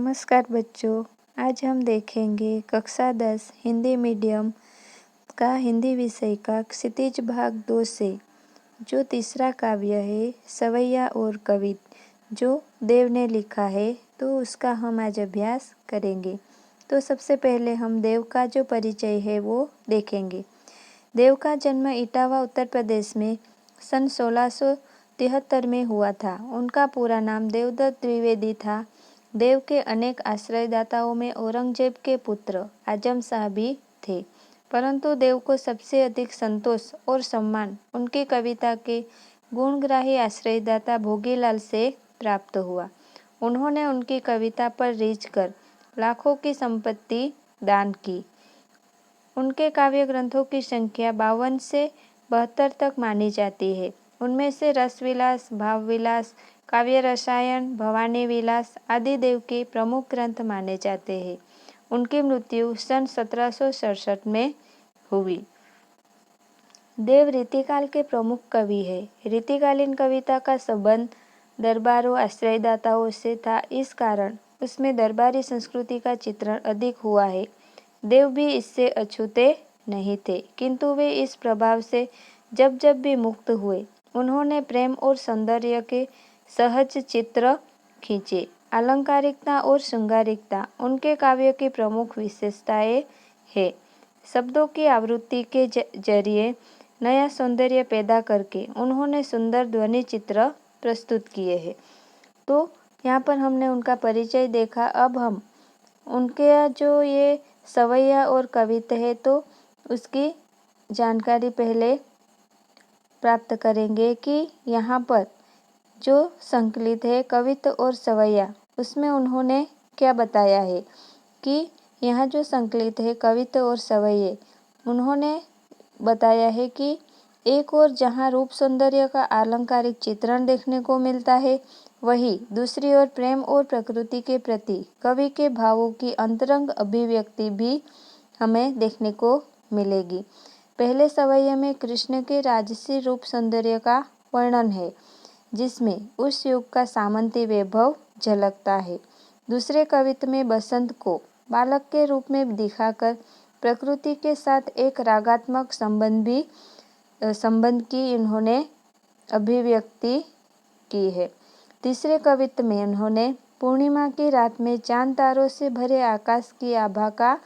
नमस्कार बच्चों, आज हम देखेंगे कक्षा 10 हिंदी मीडियम का हिंदी विषय का क्षितिज भाग 2 से जो तीसरा काव्य है सवैया और कवित जो देव ने लिखा है, तो उसका हम आज अभ्यास करेंगे। तो सबसे पहले हम देव का जो परिचय है वो देखेंगे। देव का जन्म इटावा उत्तर प्रदेश में सन 1673 में हुआ था। उनका पूरा नाम देवदत्त द्विवेदी था। देव के अनेक आश्रयदाताओं में औरंगजेब के पुत्र आजम शाह भी थे, परंतु देव को सबसे अधिक संतोष और सम्मान उनकी कविता के गुणग्राही आश्रयदाता भोगीलाल से प्राप्त हुआ। उन्होंने उनकी कविता पर रीझ कर लाखों की संपत्ति दान की। उनके काव्य ग्रंथों की संख्या 52 से 72 तक मानी जाती है। उनमें से रसविलास, भावविलास, काव्य रसायन, भवानी विलास आदि देव के प्रमुख ग्रंथ माने जाते हैं। उनकी मृत्यु सन 1767 में हुई। देव रीतिकाल के प्रमुख कवि है। रीतिकालीन कविता का संबंध दरबारों आश्रयदाताओं से था, इस कारण उसमें दरबारी संस्कृति का चित्रण अधिक हुआ है। देव भी इससे अछूते नहीं थे, किंतु वे इस प्रभाव से जब भी मुक्त हुए, उन्होंने प्रेम और सौंदर्य के सहज चित्र खींचे। अलंकारिकता और श्रृंगारिकता उनके काव्य की प्रमुख विशेषताएं हैं। शब्दों की आवृत्ति के जरिए नया सौंदर्य पैदा करके उन्होंने सुंदर ध्वनि चित्र प्रस्तुत किए हैं। तो यहाँ पर हमने उनका परिचय देखा। अब हम उनके जो ये सवैया और कवित है, तो उसकी जानकारी पहले प्राप्त करेंगे कि यहाँ पर जो संकलित है कवित और सवैया, उसमें उन्होंने क्या बताया है कि यहाँ जो संकलित है कवित और सवैये, उन्होंने बताया है कि एक और जहाँ रूप सौंदर्य का अलंकारिक चित्रण देखने को मिलता है, वही दूसरी ओर प्रेम और प्रकृति के प्रति कवि के भावों की अंतरंग अभिव्यक्ति भी हमें देखने को मिलेगी। पहले सवैया में कृष्ण के राजसी रूप सौंदर्य का वर्णन है, जिसमें उस युग का सामंती वैभव झलकता है। दूसरे कवित में बसंत को बालक के रूप में दिखाकर प्रकृति के साथ एक रागात्मक संबंध की इन्होंने अभिव्यक्ति की है। तीसरे कवित में उन्होंने पूर्णिमा की रात में चांद तारों से भरे आकाश की आभा का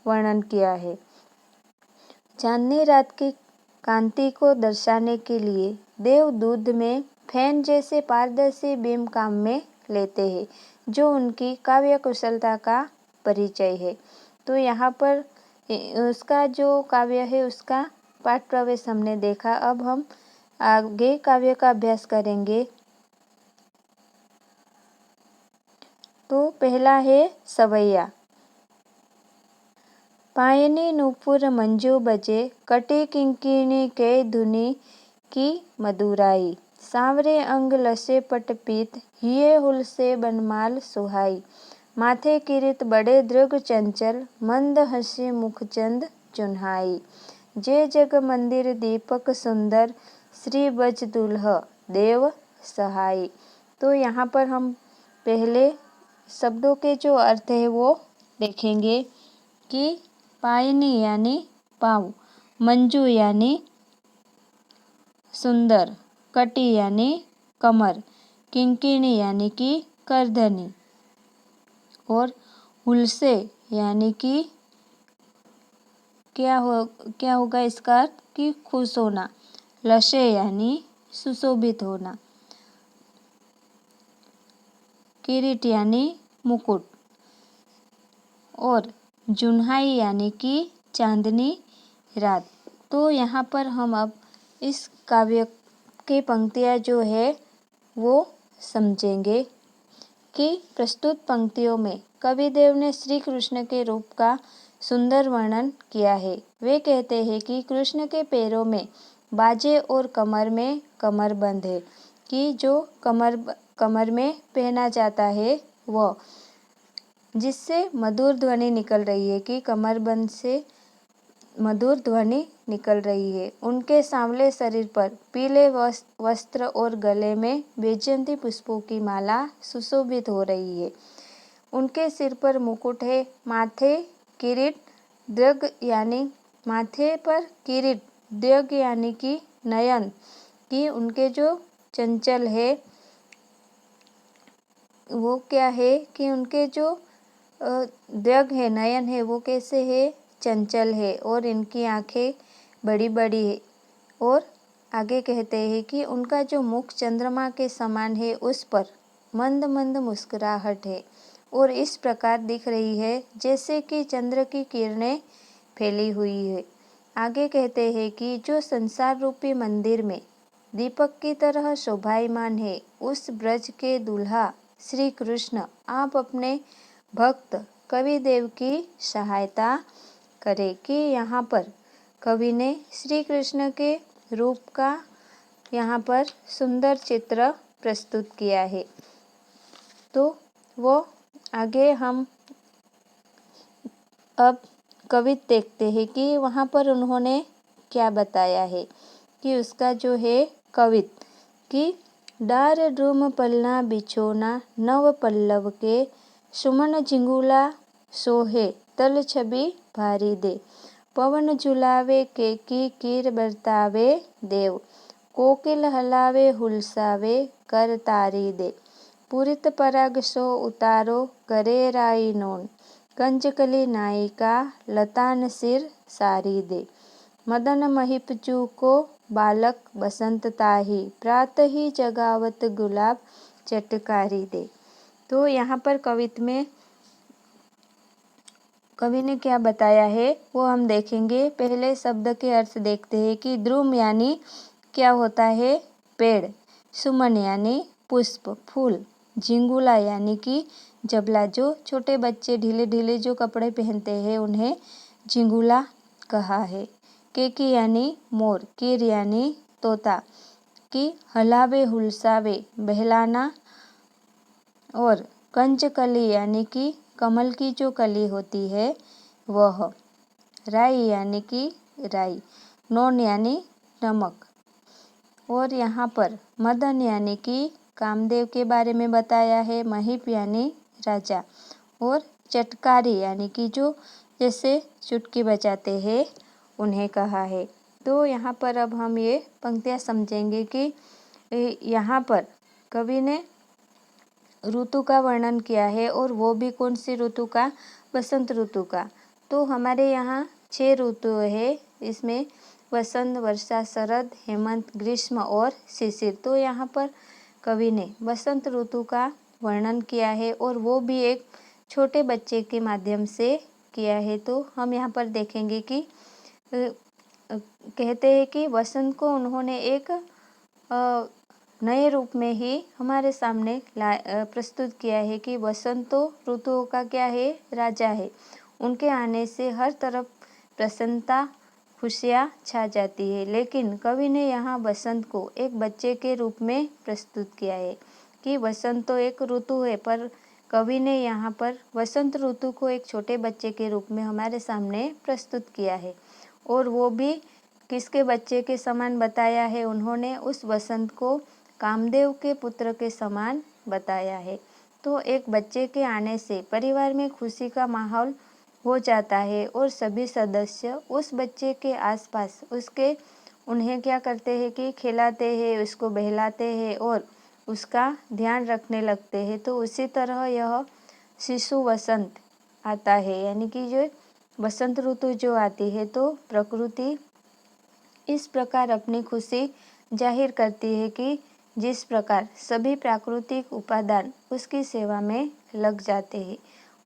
वर्णन किया है। चांदनी रात की कांति को दर्शाने के लिए देव दूध में फैन जैसे पारदर्शी बिंब काम में लेते हैं, जो उनकी काव्य कुशलता का परिचय है। तो यहाँ पर उसका जो काव्य है उसका पाठ प्रवेश हमने देखा। अब हम आगे काव्य का अभ्यास करेंगे। तो पहला है सवैया। पायनी नूपुर मंजू बजे, कटी किंकिणी के धुनी की मधुराई। सांवरे अंग लसे पटपीत, हिये हुल से बनमाल सुहाई। माथे किरीट बड़े दृग चंचल, मंद हसी मुखचंद चुन्हाई। जे जग मंदिर दीपक सुंदर, श्री बज दुल्ह देव सहाई। तो यहाँ पर हम पहले शब्दों के जो अर्थ है वो देखेंगे कि पायनी यानी पाँव, मंजू यानी सुंदर, कटी यानी कमर, किंकिणी यानी कि करधनी, और हुलसे यानी कि क्या होगा इसका अर्थ कि खुश होना, लशे यानी सुशोभित होना, किरीट यानी मुकुट, और जुन्हाई यानी कि चांदनी रात। तो यहाँ पर हम अब इस काव्य की पंक्तियाँ जो है वो समझेंगे कि प्रस्तुत पंक्तियों में कविदेव ने श्री कृष्ण के रूप का सुंदर वर्णन किया है। वे कहते हैं कि कृष्ण के पैरों में बाजे और कमर में कमरबंद है, कि जो कमर में पहना जाता है वह, जिससे मधुर ध्वनि निकल रही है, कि कमरबंद से मधुर ध्वनि निकल रही है। उनके सांवले शरीर पर पीले वस्त्र और गले में वैजयंती पुष्पों की माला सुशोभित हो रही है। उनके सिर पर मुकुट है, माथे किरीट, दृग यानी माथे पर किरीट, दृग यानी कि नयन कि उनके जो चंचल है वो क्या है कि उनके जो दृग है, नयन है, वो कैसे है, चंचल है और इनकी आंखें बड़ी बड़ी है। और आगे कहते हैं कि उनका जो मुख चंद्रमा के समान है, उस पर मंद मंद मुस्कुराहट है और इस प्रकार दिख रही है जैसे कि चंद्र की किरणें फैली हुई है। आगे कहते हैं कि जो संसार रूपी मंदिर में दीपक की तरह शोभायमान है, उस ब्रज के दूल्हा श्री कृष्ण आप अपने भक्त कवि देव की सहायता करें। कि यहाँ पर कवि ने श्री कृष्ण के रूप का यहाँ पर सुंदर चित्र प्रस्तुत किया है। तो वो आगे हम अब कवित देखते हैं कि वहाँ पर उन्होंने क्या बताया है। कि उसका जो है कवित कि डार ड्रूम पलना बिछोना नव पल्लव के, सुमन झिंगुला सोहे तल छवि भारी दे, पवन झुलावे के की कीर बरतावे देव, कोकिल हलावे हुलसावे कर तारी दे, पुरित पराग सो उतारो करे राई नोन, कंजकली नायिका लतान सिर सारी दे, मदन महिपचू को बालक बसंत ताही, प्रात ही जगावत गुलाब चटकारी दे। तो यहाँ पर कवित में कवि ने क्या बताया है वो हम देखेंगे। पहले शब्द के अर्थ देखते हैं कि द्रुम यानी क्या होता है, पेड़, सुमन यानी पुष्प फूल, झिंगुला यानी कि जबला, जो छोटे बच्चे ढीले ढीले जो कपड़े पहनते हैं उन्हें झिंगुला कहा है, केकी यानी मोर, कीर यानी तोता, कि हलावे हुलसावे बहलाना, और कंचकली यानी कि कमल की जो कली होती है वह, राई यानी कि राई, नोन यानी नमक, और यहाँ पर मदन यानी कि कामदेव के बारे में बताया है, महिप यानी राजा, और चटकारी यानी कि जो जैसे चुटकी बजाते हैं उन्हें कहा है। तो यहाँ पर अब हम ये पंक्तियाँ समझेंगे कि यहाँ पर कवि ने ऋतु का वर्णन किया है और वो भी कौन सी ऋतु का, बसंत ऋतु का। तो हमारे यहाँ 6 ऋतु है, इसमें वसंत, वर्षा, शरद, हेमंत, ग्रीष्म और शिशिर। तो यहाँ पर कवि ने बसंत ऋतु का वर्णन किया है और वो भी एक छोटे बच्चे के माध्यम से किया है। तो हम यहाँ पर देखेंगे कि कहते हैं कि वसंत को उन्होंने एक नए रूप में ही हमारे सामने प्रस्तुत किया है कि वसंत तो ऋतुओं का क्या है, राजा है। उनके आने से हर तरफ प्रसन्नता, खुशियाँ छा जाती है। लेकिन कवि ने यहाँ बसंत को एक बच्चे के रूप में प्रस्तुत किया है कि वसंत तो एक ऋतु है, पर कवि ने यहाँ पर वसंत ऋतु को एक छोटे बच्चे के रूप में हमारे सामने प्रस्तुत किया है। और वो भी किसके बच्चे के समान बताया है, उन्होंने उस वसंत को कामदेव के पुत्र के समान बताया है। तो एक बच्चे के आने से परिवार में खुशी का माहौल हो जाता है और सभी सदस्य उस बच्चे के आसपास उसके उन्हें क्या करते हैं कि खिलाते हैं, उसको बहलाते हैं और उसका ध्यान रखने लगते हैं। तो उसी तरह यह शिशु वसंत आता है, यानी कि जो बसंत ऋतु जो आती है तो प्रकृति इस प्रकार अपनी खुशी जाहिर करती है कि जिस प्रकार सभी प्राकृतिक उपादान उसकी सेवा में लग जाते हैं,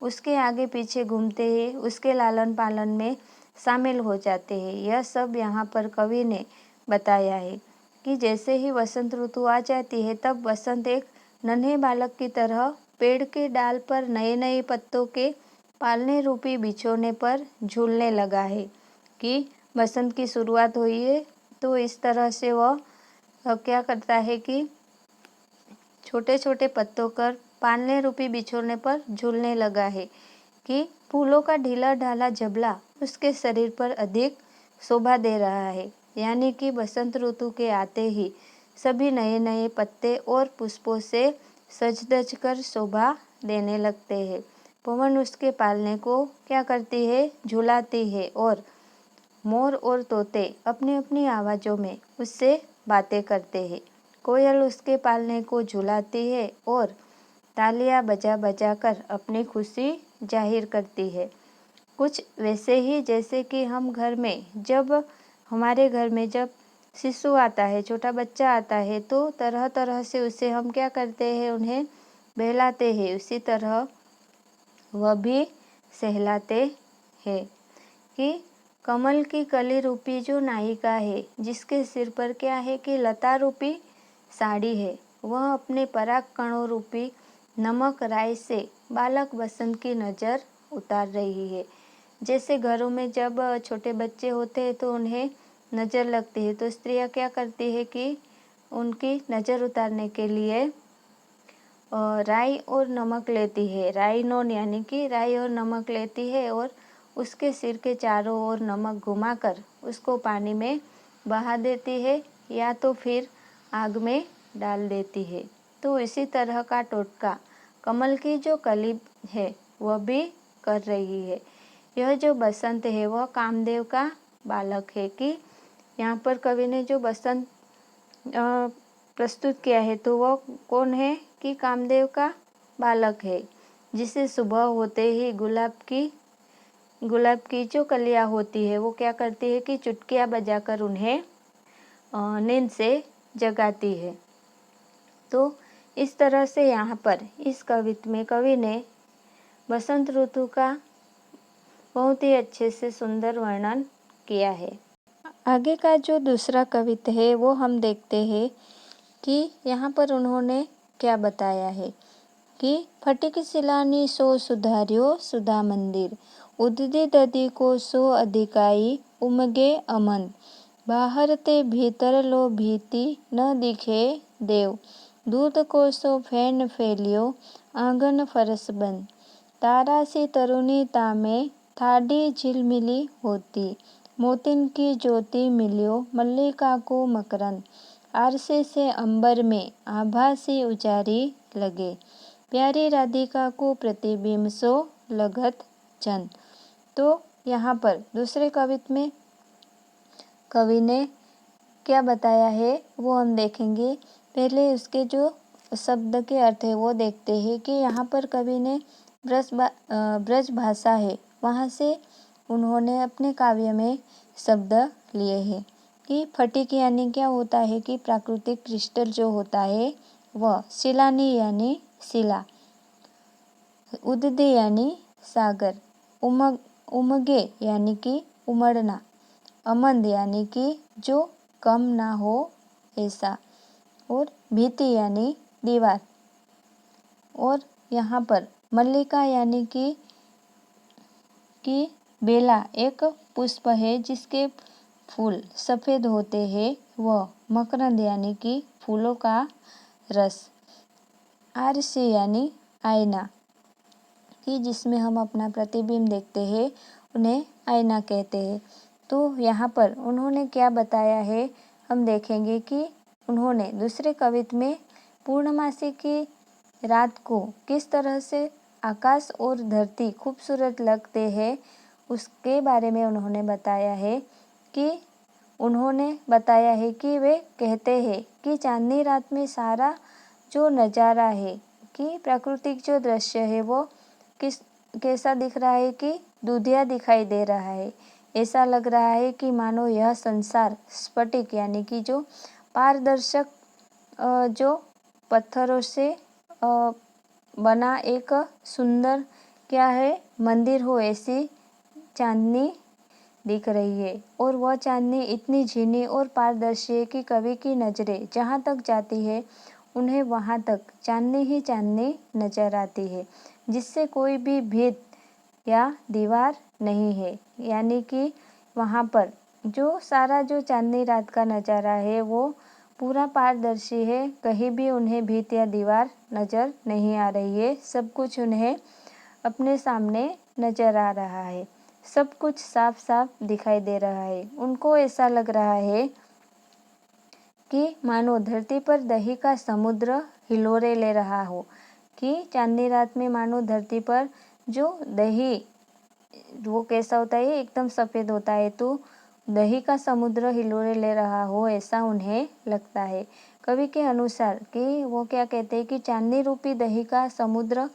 उसके आगे पीछे घूमते हैं, उसके लालन पालन में शामिल हो जाते हैं। यह सब यहाँ पर कवि ने बताया है कि जैसे ही वसंत ऋतु आ जाती है तब वसंत एक नन्हे बालक की तरह पेड़ के डाल पर नए नए पत्तों के पालने रूपी बिछोने पर झूलने लगा है। कि बसंत की शुरुआत हुई है तो इस तरह से वह क्या करता है कि छोटे छोटे पत्तों कर पालने रूपी बिछोने पर झूलने लगा है। कि फूलों का ढीला ढाला जबला उसके शरीर पर अधिक शोभा दे रहा है, यानी कि बसंत ऋतु के आते ही सभी नए नए पत्ते और पुष्पों से सज धज कर शोभा देने लगते हैं। पवन उसके पालने को क्या करती है, झुलाती है। और मोर और तोते अपनी अपनी आवाज़ों में उससे बातें करते हैं। कोयल उसके पालने को झुलाती है और तालियां बजा बजा कर अपनी खुशी जाहिर करती है। कुछ वैसे ही जैसे कि हम घर में हमारे घर में जब शिशु आता है, छोटा बच्चा आता है, तो तरह तरह से उसे हम क्या करते हैं, उन्हें बहलाते हैं। उसी तरह वह भी सहलाते हैं कि कमल की कली रूपी जो नायिका है, जिसके सिर पर क्या है कि लता रूपी साड़ी है, वह अपने पराग कणों रूपी नमक राय से बालक बसंत की नज़र उतार रही है। जैसे घरों में जब छोटे बच्चे होते हैं तो उन्हें नज़र लगती है, तो स्त्रियां क्या करती है कि उनकी नज़र उतारने के लिए राई और नमक लेती है। राई नोन यानी कि राई और नमक लेती है और उसके सिर के चारों ओर नमक घुमाकर उसको पानी में बहा देती है या तो फिर आग में डाल देती है। तो इसी तरह का टोटका कमल की जो कली है वह भी कर रही है। यह जो बसंत है वह कामदेव का बालक है। कि यहाँ पर कवि ने जो बसंत प्रस्तुत किया है तो वह कौन है कि कामदेव का बालक है, जिसे सुबह होते ही गुलाब की जो कलियां होती है वो क्या करती है कि चुटकियां बजाकर उन्हें नींद से जगाती है। तो इस तरह से यहाँ पर इस कविता में कवि ने बसंत ऋतु का बहुत ही अच्छे से सुंदर वर्णन किया है। आगे का जो दूसरा कविता है वो हम देखते हैं कि यहाँ पर उन्होंने क्या बताया है कि फटिक सिलानी सो सुधार्यो सुधा मंदिर, उददी ददी को सो अधिकाई उमगे अमन, बाहर ते भीतर लो भीति न दिखे देव, दूध को सो फैन फैलियो आंगन फरस बन, तारा सी तरुणी तामे थाडी झिलमिली होती, मोतिन की ज्योति मिलियो मल्लिका को मकरंद, आरसे से अंबर में आभासी उजारी लगे, प्यारी राधिका को प्रतिबिंब सो लगत चंद। तो यहाँ पर दूसरे कविता में कवि ने क्या बताया है वो हम देखेंगे। पहले उसके जो शब्द के अर्थ है वो देखते हैं कि यहाँ पर कवि ने ब्रज भाषा है वहाँ से उन्होंने अपने काव्य में शब्द लिए हैं कि फटिक यानी क्या होता है कि प्राकृतिक क्रिस्टल जो होता है वह, शिलानी यानी शिला, उददी यानी सागर, उमगे यानी कि उमड़ना, अमंद यानी कि जो कम ना हो ऐसा, और भीति यानी दीवार, और यहाँ पर मल्लिका यानी कि बेला एक पुष्प है जिसके फूल सफ़ेद होते हैं, वह मकरंद यानी कि फूलों का रस, आरसी यानी आईना कि जिसमें हम अपना प्रतिबिंब देखते हैं उन्हें आईना कहते हैं। तो यहाँ पर उन्होंने क्या बताया है हम देखेंगे कि उन्होंने दूसरे कविता में पूर्णमासी की रात को किस तरह से आकाश और धरती खूबसूरत लगते हैं उसके बारे में उन्होंने बताया है कि उन्होंने बताया है कि वे कहते हैं कि चांदनी रात में सारा जो नज़ारा है कि प्राकृतिक जो दृश्य है वो कैसा दिख रहा है कि दूधिया दिखाई दे रहा है। ऐसा लग रहा है कि मानो यह संसार स्फटिक यानी कि जो पारदर्शक जो पत्थरों से बना एक सुंदर क्या है मंदिर हो, ऐसी चांदनी दिख रही है। और वह चांदनी इतनी झीनी और पारदर्शी है कि कवि की नज़रें जहाँ तक जाती है उन्हें वहाँ तक चांदनी ही चांदनी नजर आती है, जिससे कोई भी भीत या दीवार नहीं है। यानी कि वहाँ पर जो सारा जो चांदनी रात का नज़ारा है वो पूरा पारदर्शी है, कहीं भी उन्हें भीत या दीवार नज़र नहीं आ रही है, सब कुछ उन्हें अपने सामने नज़र आ रहा है, सब कुछ साफ साफ दिखाई दे रहा है। उनको ऐसा लग रहा है कि मानो धरती पर दही का समुद्र हिलोरे ले रहा हो, कि चांदनी रात में मानो धरती पर जो दही वो कैसा होता है, एकदम सफ़ेद होता है, तो दही का समुद्र हिलोरे ले रहा हो ऐसा उन्हें लगता है। कवि के अनुसार कि वो क्या कहते हैं कि चांदनी रूपी दही का समुद्र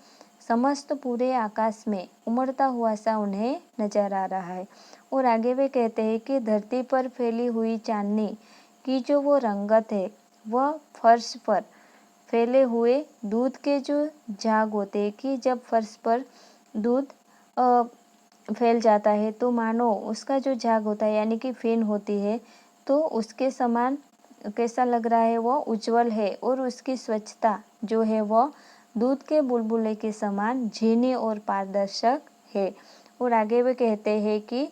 समस्त पूरे आकाश में उमड़ता हुआ सा उन्हें नजर आ रहा है। और आगे वे कहते हैं कि धरती पर फैली हुई चांदनी की जो वो रंगत है, वह फर्श पर फैले हुए दूध के जो झाग होते हैं कि जब फर्श पर दूध फैल जाता है तो मानो उसका जो झाग होता है यानी कि फेन होती है, तो उसके समान कैसा लग रहा है, वो उज्जवल है और उसकी स्वच्छता जो है वह दूध के बुलबुले के समान झीनी और पारदर्शक है। और आगे वे कहते हैं कि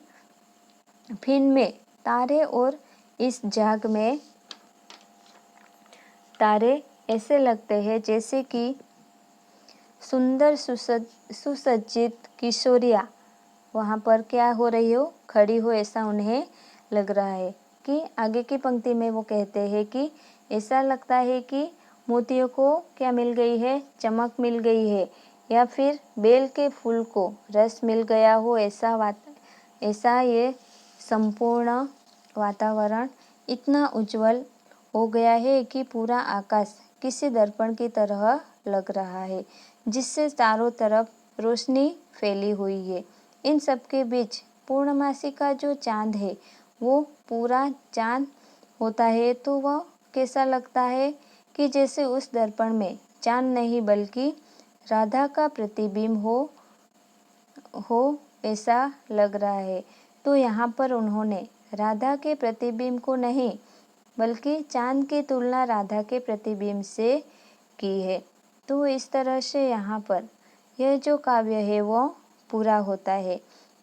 फिन में तारे और इस झाग में तारे ऐसे लगते हैं जैसे कि सुंदर सुसज्जित किशोरिया वहाँ पर क्या हो रही हो, खड़ी हो, ऐसा उन्हें लग रहा है। कि आगे की पंक्ति में वो कहते हैं कि ऐसा लगता है कि मोतियों को क्या मिल गई है, चमक मिल गई है, या फिर बेल के फूल को रस मिल गया हो, ऐसा ये संपूर्ण वातावरण इतना उज्जवल हो गया है कि पूरा आकाश किसी दर्पण की तरह लग रहा है, जिससे चारों तरफ रोशनी फैली हुई है। इन सब के बीच पूर्णमासी का जो चांद है वो पूरा चांद होता है, तो वह कैसा लगता है कि जैसे उस दर्पण में चांद नहीं बल्कि राधा का प्रतिबिंब हो ऐसा लग रहा है। तो यहाँ पर उन्होंने राधा के प्रतिबिंब को नहीं बल्कि चांद की तुलना राधा के प्रतिबिंब से की है। तो इस तरह से यहाँ पर यह जो काव्य है वो पूरा होता है।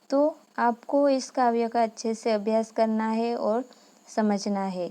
तो आपको इस काव्य का अच्छे से अभ्यास करना है और समझना है।